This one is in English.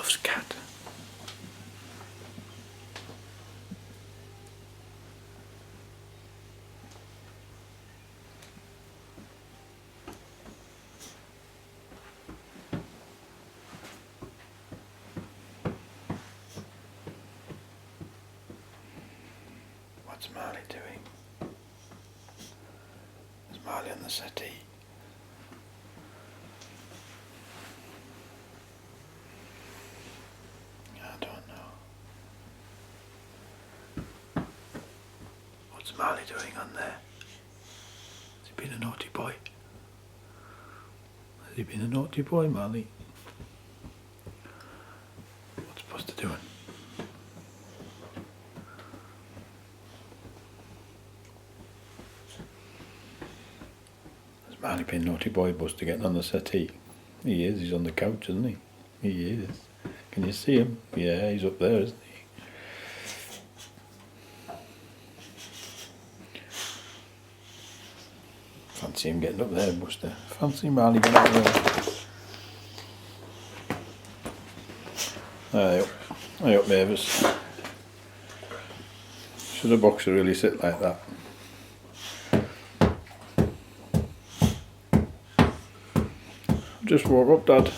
loves cat. What's Marley doing? Is Marley on the settee? I don't know. What's Marley doing on there? Has he been a naughty boy? Has he been a naughty boy, Marley? What's Buster doing? Has Marley been a naughty boy, Buster, getting on the settee? He is, he's on the couch, isn't he? He is. Can you see him? Yeah, he's up there, isn't he? Fancy him getting up there, Buster. Fancy Marley getting up there. Aye up, Mavis. Should a boxer really sit like that? Just woke up, Dad.